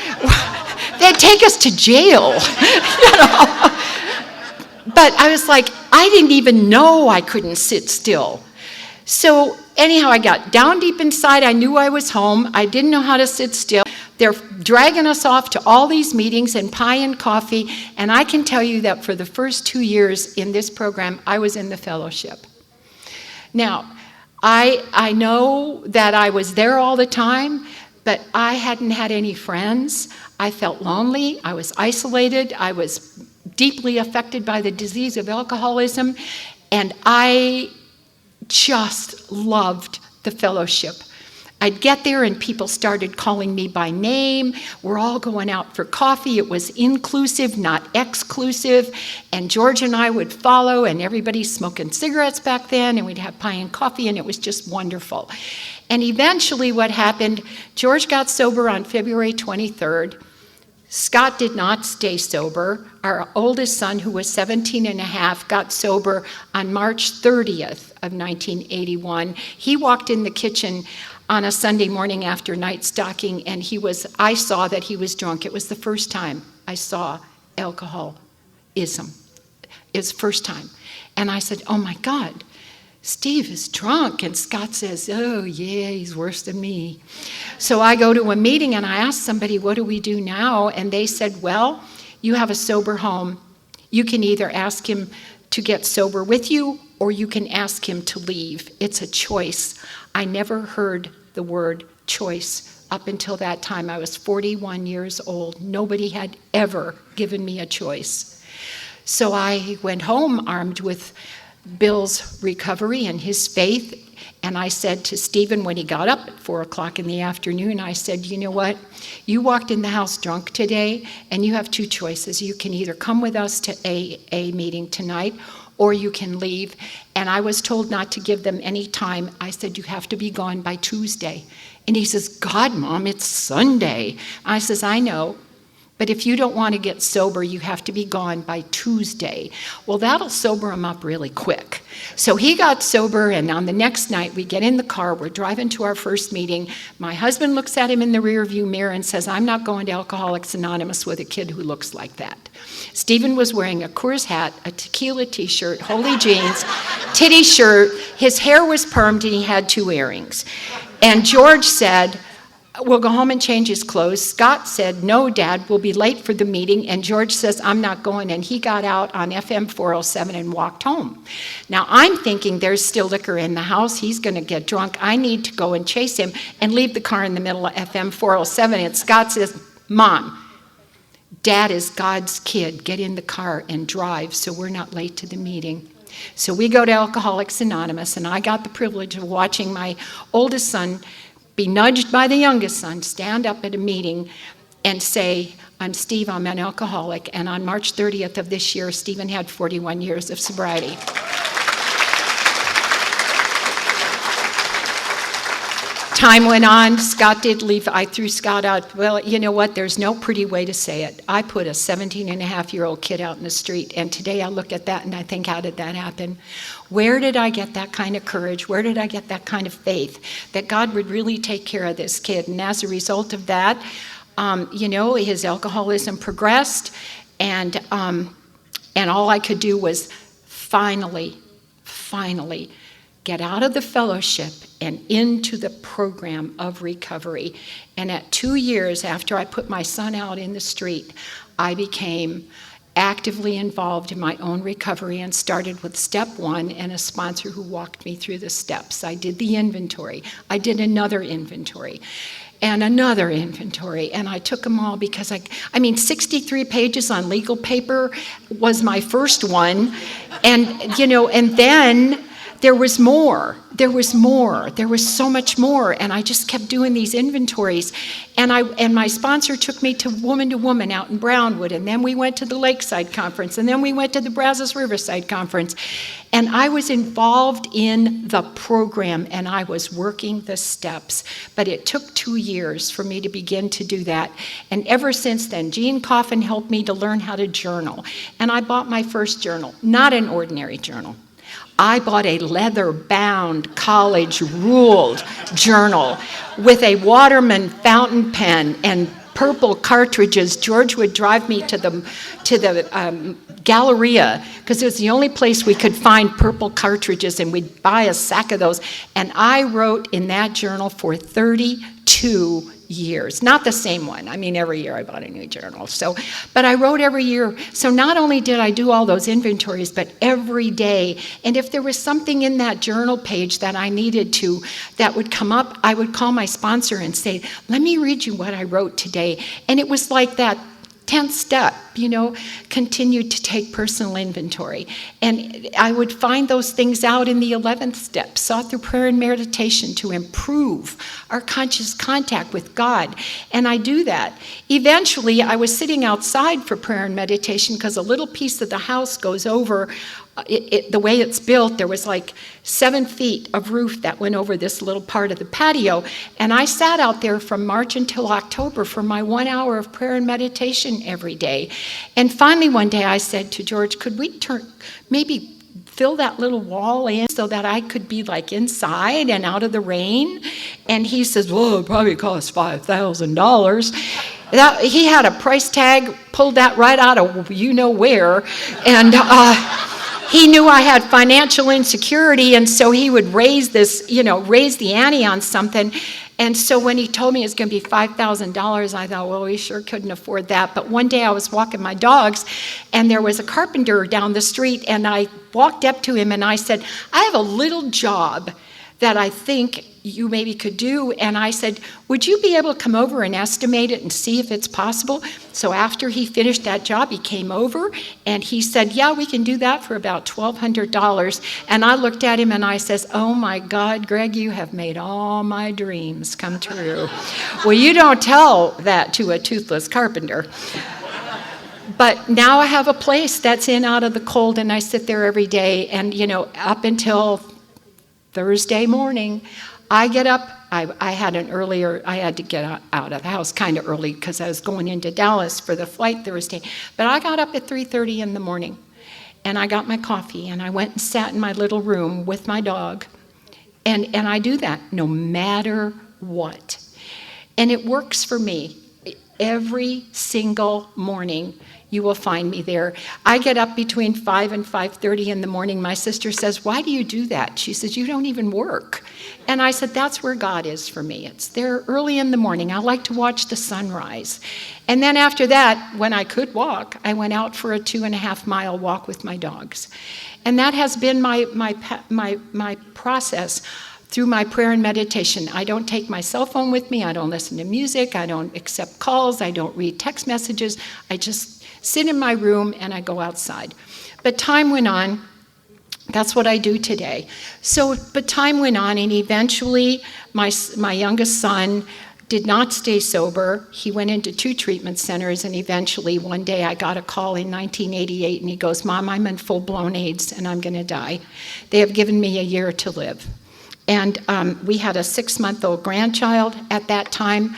A: they'd take us to jail. But I was like, I didn't even know I couldn't sit still. So anyhow, I got down deep inside. I knew I was home. I didn't know how to sit still. They're dragging us off to all these meetings and pie and coffee. And I can tell you that for the first 2 years in this program, I was in the fellowship. Now, I know that I was there all the time, but I hadn't had any friends. I felt lonely. I was isolated. I was deeply affected by the disease of alcoholism. And I just loved the fellowship. I'd get there and people started calling me by name. We're all going out for coffee. It was inclusive, not exclusive. And George and I would follow, and everybody's smoking cigarettes back then, and we'd have pie and coffee, and it was just wonderful. And eventually what happened, George got sober on February 23rd. Scott did not stay sober. Our oldest son, who was 17 and a half, got sober on March 30th of 1981. He walked in the kitchen on a Sunday morning after night stocking, and I saw that he was drunk. It was the first time I saw alcoholism. It's the first time. And I said, "Oh my God, Steve is drunk." And Scott says, "Oh yeah, he's worse than me." So I go to a meeting and I ask somebody, "What do we do now?" And they said, "Well, you have a sober home. You can either ask him to get sober with you, or you can ask him to leave. It's a choice." I never heard the word choice up until that time. I was 41 years old. Nobody had ever given me a choice. So I went home armed with Bill's recovery and his faith, and I said to Stephen when he got up at 4 o'clock in the afternoon, I said, "You know what? You walked in the house drunk today, and you have 2 choices. You can either come with us to AA meeting tonight, or you can leave." And I was told not to give them any time. I said, "You have to be gone by Tuesday." And he says, "God, Mom, it's Sunday." I says, "I know. But if you don't want to get sober, you have to be gone by Tuesday." Well, that'll sober him up really quick. So he got sober, and on the next night, we get in the car. We're driving to our first meeting. My husband looks at him in the rearview mirror and says, "I'm not going to Alcoholics Anonymous with a kid who looks like that." Stephen was wearing a Coors hat, a tequila t-shirt, holy jeans, titty shirt. His hair was permed, and he had 2 earrings. And George said, "We'll go home and change his clothes." Scott said, "No, Dad, we'll be late for the meeting." And George says, "I'm not going." And he got out on FM 407 and walked home. Now, I'm thinking there's still liquor in the house. He's going to get drunk. I need to go and chase him and leave the car in the middle of FM 407. And Scott says, "Mom, Dad is God's kid. Get in the car and drive so we're not late to the meeting." So we go to Alcoholics Anonymous, and I got the privilege of watching my oldest son be nudged by the youngest son, stand up at a meeting and say, "I'm Steve, I'm an alcoholic." And on March 30th of this year, Stephen had 41 years of sobriety. Time went on. Scott did leave. I threw Scott out. Well, you know what? There's no pretty way to say it. I put a 17-and-a-half-year-old kid out in the street, and today I look at that and I think, how did that happen? Where did I get that kind of courage? Where did I get that kind of faith that God would really take care of this kid? And as a result of that, his alcoholism progressed, and all I could do was finally get out of the fellowship and into the program of recovery. And at 2 years after I put my son out in the street, I became actively involved in my own recovery and started with step 1 and a sponsor who walked me through the steps. I did the inventory. I did another inventory and another inventory, and I took them all because 63 pages on legal paper was my first one, and then there was more. There was so much more, and I just kept doing these inventories. And my sponsor took me to Woman out in Brownwood, and then we went to the Lakeside Conference, and then we went to the Brazos Riverside Conference. And I was involved in the program, and I was working the steps. But it took 2 years for me to begin to do that. And ever since then, Gene Coffin helped me to learn how to journal. And I bought my first journal, not an ordinary journal. I bought a leather-bound, college-ruled journal with a Waterman fountain pen and purple cartridges. George would drive me to the Galleria, because it was the only place we could find purple cartridges, and we'd buy a sack of those. And I wrote in that journal for 32 years. Not the same one. Every year I bought a new journal. But I wrote every year. So not only did I do all those inventories, but every day. And if there was something in that journal page that I needed to, that would come up, I would call my sponsor and say, let me read you what I wrote today. And it was like that 10th step, continued to take personal inventory. And I would find those things out in the 11th step, sought through prayer and meditation to improve our conscious contact with God. And I do that. Eventually, I was sitting outside for prayer and meditation because a little piece of the house goes over. The way it's built, there was like 7 feet of roof that went over this little part of the patio, and I sat out there from March until October for my 1 hour of prayer and meditation every day. And finally one day I said to George, could we maybe fill that little wall in so that I could be like inside and out of the rain? And he says, well, it probably costs $5,000. He had a price tag, pulled that right out of where, and he knew I had financial insecurity, and so he would raise the ante on something. And so when he told me it was going to be $5,000, I thought, well, we sure couldn't afford that. But one day I was walking my dogs, and there was a carpenter down the street, and I walked up to him and I said, I have a little job that I think you maybe could do. And I said, would you be able to come over and estimate it and see if it's possible? So after he finished that job, he came over and he said, yeah, we can do that for about $1,200. And I looked at him and I says, oh my God, Greg, you have made all my dreams come true. Well, you don't tell that to a toothless carpenter. But now I have a place that's in out of the cold, and I sit there every day. And, up until Thursday morning, I get up. I had to get out of the house kind of early because I was going into Dallas for the flight Thursday. But I got up at 3:30 in the morning, and I got my coffee, and I went and sat in my little room with my dog. And I do that no matter what. And it works for me. Every single morning, you will find me there. I get up between 5 and 5:30 in the morning. My sister says, why do you do that? She says, you don't even work. And I said, that's where God is for me. It's there early in the morning. I like to watch the sunrise. And then after that, when I could walk, I went out for a 2.5-mile walk with my dogs. And that has been my process through my prayer and meditation. I don't take my cell phone with me. I don't listen to music. I don't accept calls. I don't read text messages. I just sit in my room and I go outside. But time went on. That's what I do today. But time went on, and eventually my youngest son did not stay sober. He went into 2 treatment centers, and eventually one day I got a call in 1988, and he goes, Mom, I'm in full-blown AIDS and I'm going to die. They have given me a year to live. And we had a 6-month-old grandchild at that time.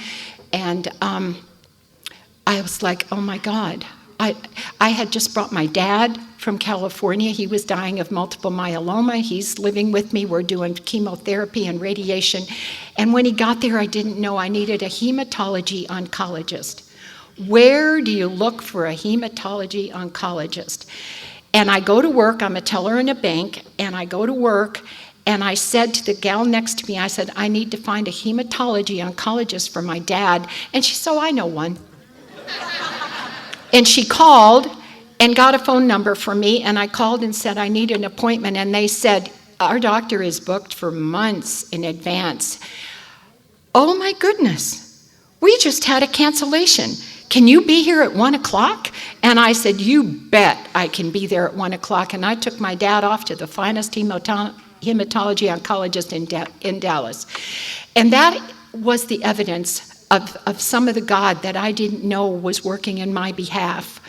A: And I was like, oh my God. I had just brought my dad from California. He was dying of multiple myeloma. He's living with me. We're doing chemotherapy and radiation. And when he got there, I didn't know I needed a hematology oncologist. Where do you look for a hematology oncologist? And I go to work. I'm a teller in a bank. And I go to work. And I said to the gal next to me, I said, I need to find a hematology oncologist for my dad. And she said, oh, I know one. And she called and got a phone number for me, and I called and said I need an appointment, and they said, our doctor is booked for months in advance. Oh my goodness, we just had a cancellation. Can you be here at 1 o'clock? And I said, you bet I can be there at 1 o'clock, and I took my dad off to the finest hematology oncologist in Dallas. And that was the evidence of some of the God that I didn't know was working in my behalf.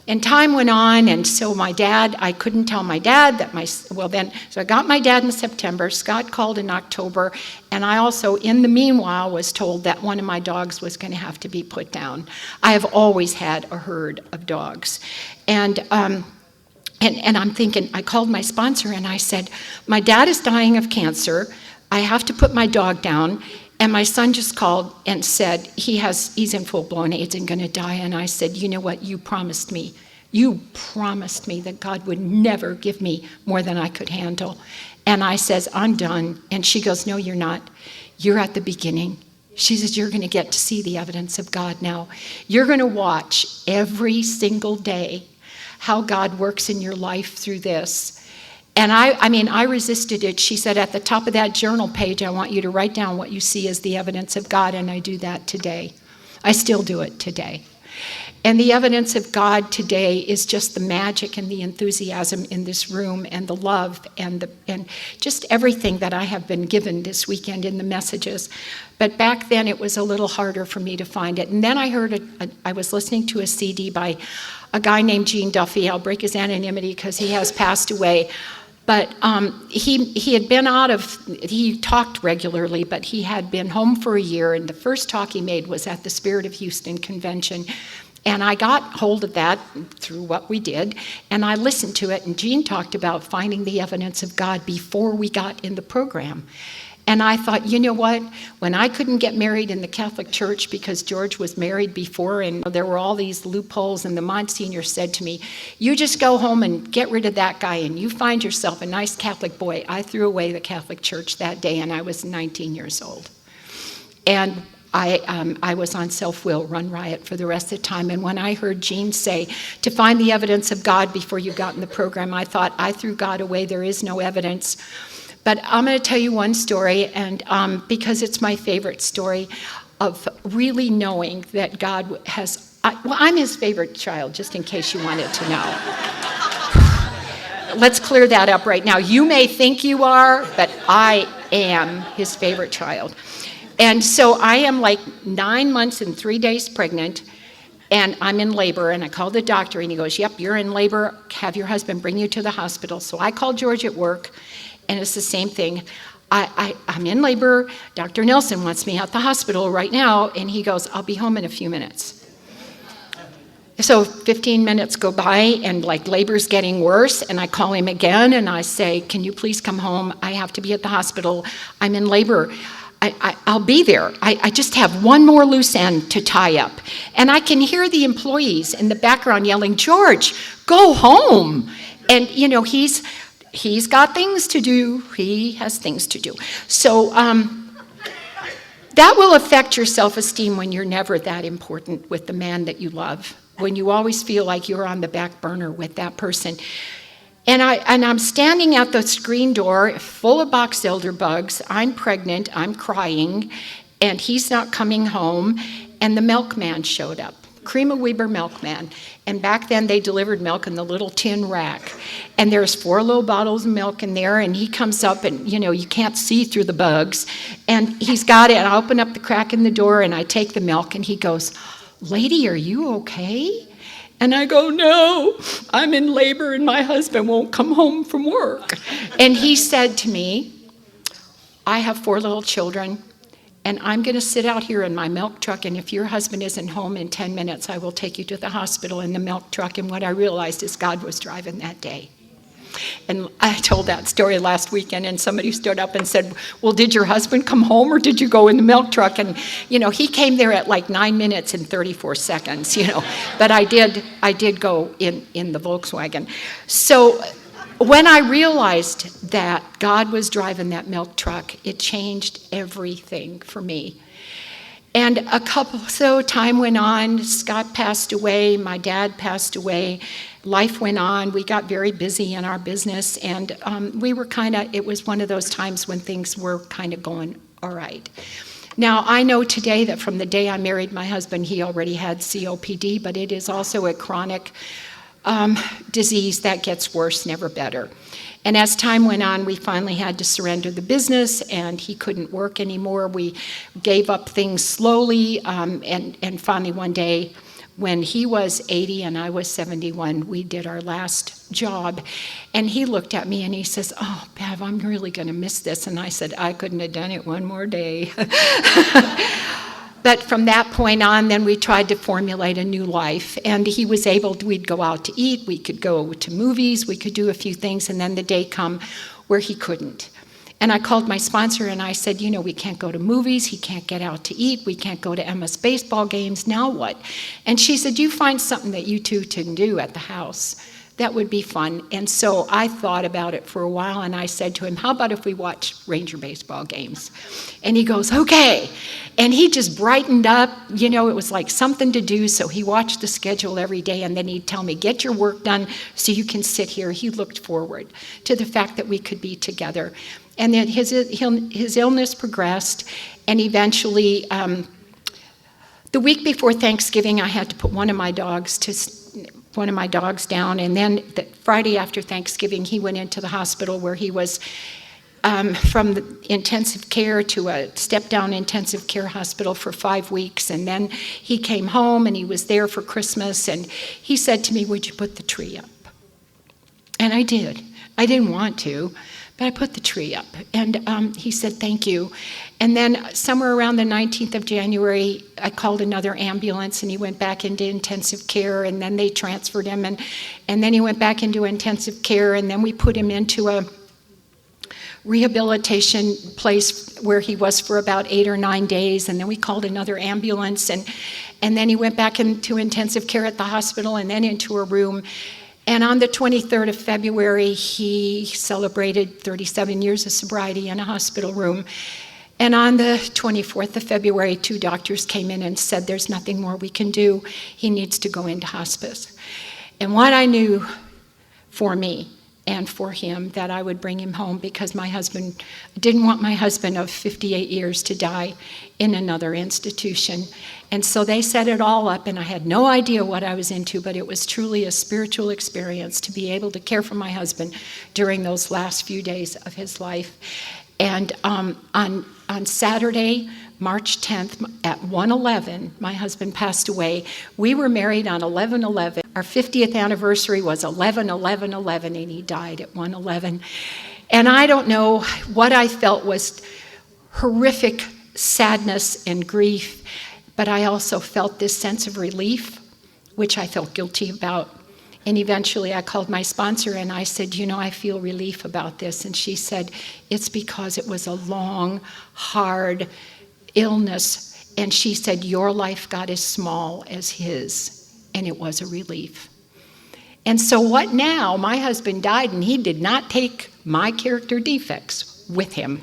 A: And time went on, and so my dad, I couldn't tell my dad that so I got my dad in September, Scott called in October, and I also, in the meanwhile, was told that one of my dogs was going to have to be put down. I have always had a herd of dogs. And I'm thinking, I called my sponsor and I said, my dad is dying of cancer, I have to put my dog down. And my son just called and said, he's in full-blown AIDS and going to die. And I said, you know what, you promised me that God would never give me more than I could handle. And I says, I'm done. And she goes, no, you're not. You're at the beginning. She says, you're going to get to see the evidence of God now. You're going to watch every single day how God works in your life through this. And I resisted it. She said, at the top of that journal page, I want you to write down what you see as the evidence of God, and I do that today. I still do it today. And the evidence of God today is just the magic and the enthusiasm in this room and the love and just everything that I have been given this weekend in the messages. But back then it was a little harder for me to find it. And then I heard, I was listening to a CD by a guy named Gene Duffy. I'll break his anonymity because he has passed away. But he had been he talked regularly, but he had been home for a year, and the first talk he made was at the Spirit of Houston convention. And I got hold of that through what we did, and I listened to it, and Gene talked about finding the evidence of God before we got in the program. And I thought, you know what? When I couldn't get married in the Catholic Church because George was married before and there were all these loopholes, and the Monsignor said to me, you just go home and get rid of that guy and you find yourself a nice Catholic boy. I threw away the Catholic Church that day, and I was 19 years old. And I was on self-will, run riot for the rest of the time. And when I heard Gene say, to find the evidence of God before you got in the program, I thought, I threw God away. There is no evidence. But I'm going to tell you one story, and because it's my favorite story of really knowing that God has, I'm his favorite child, just in case you wanted to know. Let's clear that up right now. You may think you are, but I am his favorite child. And so I am like 9 months and 3 days pregnant, and I'm in labor, and I called the doctor, and he goes, yep, you're in labor. Have your husband bring you to the hospital. So I called George at work, and it's the same thing. I'm in labor. Dr. Nelson wants me at the hospital right now, and he goes, I'll be home in a few minutes. So 15 minutes go by, and like labor's getting worse, and I call him again, and I say, can you please come home? I have to be at the hospital. I'm in labor. I'll be there. I just have one more loose end to tie up. And I can hear the employees in the background yelling, George, go home. And, you know, he's got things to do. He has things to do. So that will affect your self-esteem when you're never that important with the man that you love, when you always feel like you're on the back burner with that person. And I'm standing at the screen door full of box elder bugs. I'm pregnant, I'm crying, and he's not coming home. And the milkman showed up, Cream of Weber milkman. And back then they delivered milk in the little tin rack. And there's 4 little bottles of milk in there, and he comes up, and you know, you can't see through the bugs. And he's got it, and I open up the crack in the door, and I take the milk, and he goes, lady, are you okay? And I go, no, I'm in labor and my husband won't come home from work. And he said to me, I have 4 little children, and I'm going to sit out here in my milk truck, and if your husband isn't home in 10 minutes, I will take you to the hospital in the milk truck. And what I realized is God was driving that day. And I told that story last weekend, and somebody stood up and said, well, did your husband come home or did you go in the milk truck? And, he came there at like 9 minutes and 34 seconds, But I did go in the Volkswagen. So when I realized that God was driving that milk truck, it changed everything for me. And time went on. Scott passed away. My dad passed away. Life went on. We got very busy in our business, and it was one of those times when things were kind of going all right. Now, I know today that from the day I married my husband, he already had COPD, but it is also a chronic disease that gets worse, never better. And as time went on, we finally had to surrender the business, and he couldn't work anymore. We gave up things slowly, and finally one day, when he was 80 and I was 71, we did our last job. And he looked at me and he says, oh, Bev, I'm really going to miss this. And I said, I couldn't have done it one more day. But from that point on, then we tried to formulate a new life. And he was we'd go out to eat, we could go to movies, we could do a few things, and then the day come where he couldn't. And I called my sponsor and I said, we can't go to movies, he can't get out to eat, we can't go to Emma's baseball games, now what? And she said, you find something that you two can do at the house. That would be fun. And so I thought about it for a while, and I said to him, how about if we watch Ranger baseball games? And he goes, okay. And he just brightened up. It was like something to do, so he watched the schedule every day, and then he'd tell me, get your work done so you can sit here. He looked forward to the fact that we could be together. And then his illness progressed, and eventually, the week before Thanksgiving, I had to put one of my dogs down, and then the Friday after Thanksgiving, he went into the hospital where he was from the intensive care to a step-down intensive care hospital for 5 weeks, and then he came home, and he was there for Christmas, and he said to me, would you put the tree up? And I did. I didn't want to, but I put the tree up, and he said, thank you. And then somewhere around the 19th of January, I called another ambulance, and he went back into intensive care, and then they transferred him, and then he went back into intensive care, and then we put him into a rehabilitation place where he was for about 8 or 9 days, and then we called another ambulance, and then he went back into intensive care at the hospital, and then into a room. And on the 23rd of February, he celebrated 37 years of sobriety in a hospital room. And on the 24th of February, 2 doctors came in and said, there's nothing more we can do. He needs to go into hospice. And what I knew for me and for him, that I would bring him home, because I didn't want my husband of 58 years to die in another institution. And so they set it all up, and I had no idea what I was into, but it was truly a spiritual experience to be able to care for my husband during those last few days of his life. And on Saturday, March 10th at 1:11, my husband passed away. We were married on 11/11. Our 50th anniversary was 11/11/11, and he died at 1:11. And I don't know what I felt was horrific sadness and grief, but I also felt this sense of relief, which I felt guilty about. And eventually I called my sponsor and I said, I feel relief about this. And she said, it's because it was a long, hard illness. And she said, your life got as small as his. And it was a relief. And so what now? My husband died, and he did not take my character defects with him.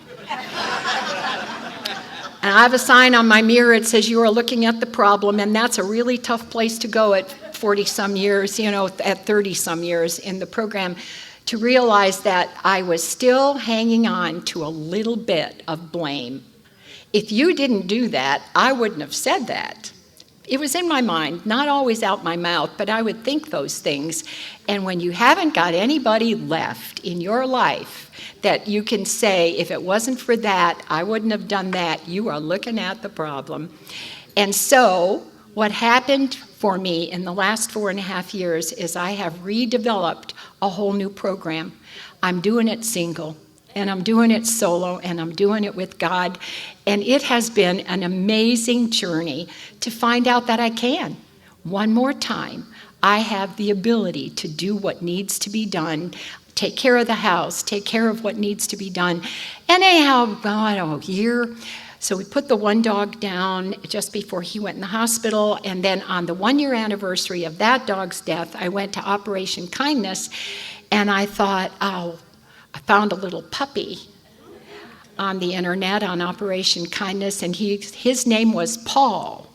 A: And I have a sign on my mirror. It says, you are looking at the problem. And that's a really tough place to go at 40-some years, at 30-some years in the program, to realize that I was still hanging on to a little bit of blame. If you didn't do that, I wouldn't have said that. It was in my mind, not always out my mouth, but I would think those things. And when you haven't got anybody left in your life that you can say, if it wasn't for that, I wouldn't have done that, you are looking at the problem. And so what happened for me in the last 4.5 years is I have redeveloped a whole new program. I'm doing it single. and I'm doing it solo, and I'm doing it with God. And it has been an amazing journey to find out that I can. One more time, I have the ability to do what needs to be done, take care of the house, take care of what needs to be done. And anyhow, I don't know, a year. So we put the one dog down just before he went in the hospital. And then on the 1-year anniversary of that dog's death, I went to Operation Kindness. And I thought, oh, I found a little puppy on the internet on Operation Kindness. And his name was Paul.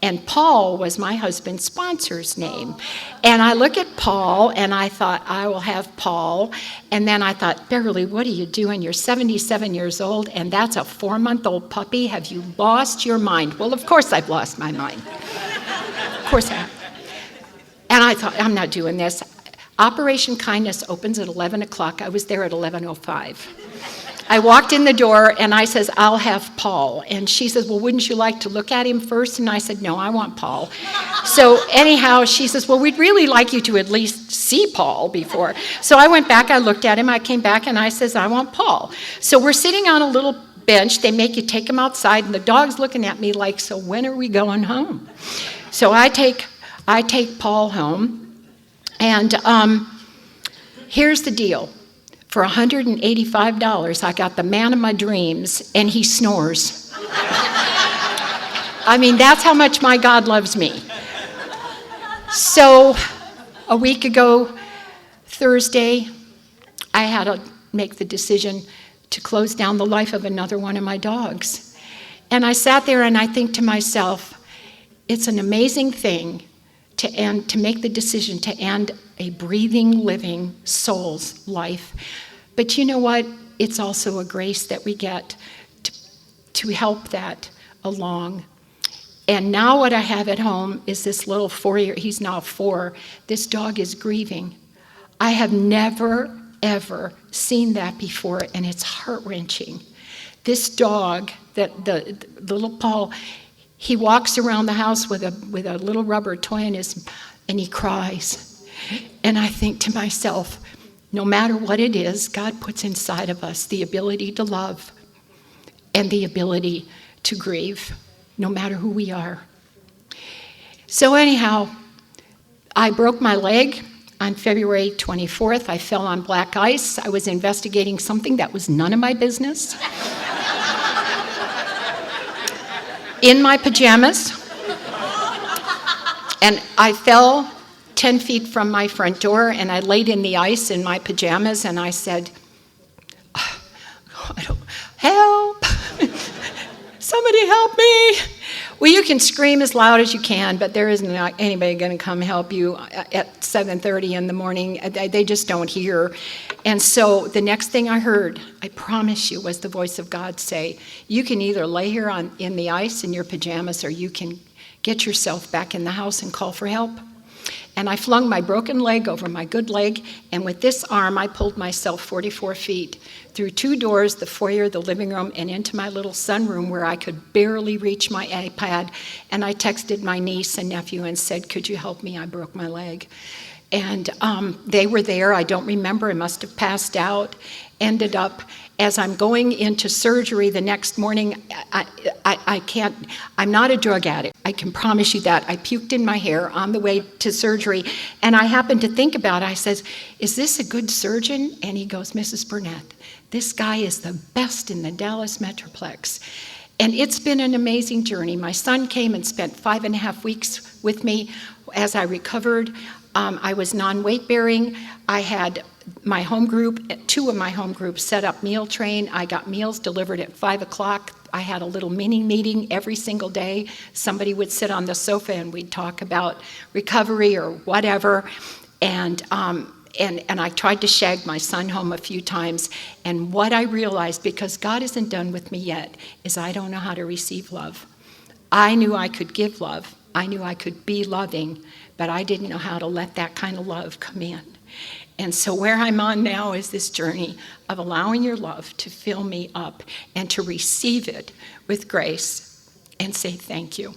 A: And Paul was my husband's sponsor's name. And I look at Paul, and I thought, I will have Paul. And then I thought, Beverly, what are you doing? You're 77 years old, and that's a 4-month-old puppy. Have you lost your mind? Well, of course I've lost my mind. Of course I have. And I thought, I'm not doing this. Operation Kindness opens at 11 o'clock. I was there at 11:05. I walked in the door, and I says, I'll have Paul. And she says, well, wouldn't you like to look at him first? And I said, no, I want Paul. So anyhow, she says, well, we'd really like you to at least see Paul before. So I went back, I looked at him, I came back, and I says, I want Paul. So we're sitting on a little bench. They make you take him outside, and the dog's looking at me like, so when are we going home? So I take Paul home, and here's the deal. For $185, I got the man of my dreams, and he snores. I mean, that's how much my God loves me. So a week ago, Thursday, I had to make the decision to close down the life of another one of my dogs. And I sat there and I think to myself, it's an amazing thing to make the decision to end a breathing, living soul's life. But you know what? It's also a grace that we get to help that along. And now what I have at home is this little 4-year, he's now 4, this dog is grieving. I have never, ever seen that before, and it's heart-wrenching. This dog, the little Paul, he walks around the house with a little rubber toy in his, and he cries. And I think to myself, no matter what it is, God puts inside of us the ability to love and the ability to grieve, no matter who we are. So anyhow, I broke my leg on February 24th. I fell on black ice. I was investigating something that was none of my business. In my pajamas. And I fell 10 feet from my front door, and I laid in the ice in my pajamas, and I said, help! Somebody help me! Well, you can scream as loud as you can, but there isn't anybody going to come help you at 7:30 in the morning. They just don't hear. And so the next thing I heard, I promise you, was the voice of God say, you can either lay here in the ice in your pajamas, or you can get yourself back in the house and call for help. And I flung my broken leg over my good leg, and with this arm, I pulled myself 44 feet through 2 doors, the foyer, the living room, and into my little sunroom where I could barely reach my iPad. And I texted my niece and nephew and said, could you help me? I broke my leg. And they were there. I don't remember. I must have passed out. Ended up, as I'm going into surgery the next morning, I can't, I'm not a drug addict. I can promise you that. I puked in my hair on the way to surgery, and I happened to think about it. I says, is this a good surgeon? And he goes, Mrs. Burnett, this guy is the best in the Dallas Metroplex. And it's been an amazing journey. My son came and spent 5.5 weeks with me as I recovered. I was non-weight bearing. I had my home group, 2 of my home groups set up meal train. I got meals delivered at 5 o'clock. I had a little mini meeting every single day. Somebody would sit on the sofa and we'd talk about recovery or whatever. And I tried to shag my son home a few times. And what I realized, because God isn't done with me yet, is I don't know how to receive love. I knew I could give love. I knew I could be loving, but I didn't know how to let that kind of love come in. And so where I'm on now is this journey of allowing your love to fill me up and to receive it with grace and say thank you.